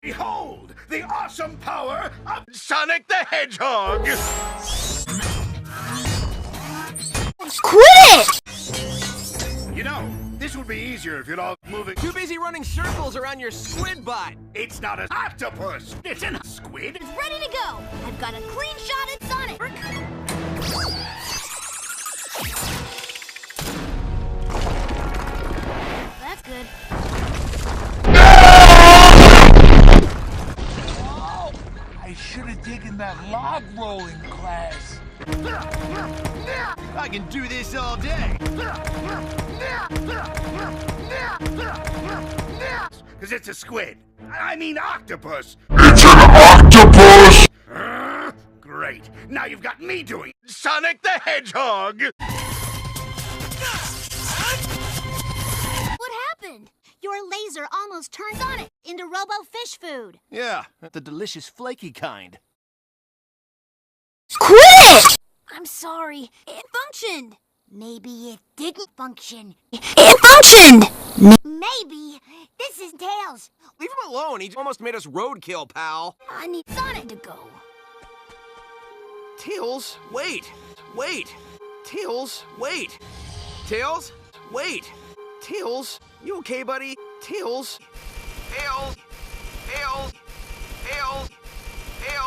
Behold, the awesome power of Sonic the Hedgehog! Quit it! You know, this would be easier if you'd all moving. Too busy running circles around your squid butt. It's not an octopus, it's a squid. It's ready to go. I've got a clean shot at Sonic. That's good. Oh, I should have taken that log rolling class. I can do this all day. Because it's a squid. I mean octopus. It's an octopus! Great. Now you've got me doing Sonic the Hedgehog. What happened? Your laser almost turned Sonic into Robo Fish food. Yeah, the delicious flaky kind. Quit it! I'm sorry. It functioned. Maybe it didn't function. It functioned! Maybe. This is Tails. Leave him alone. He almost made us roadkill, pal. I need Sonic to go. Tails, wait. Wait. Tails, wait. Tails, wait. Tails, you okay, buddy? Tails. Tails. Tails. Tails. Tails.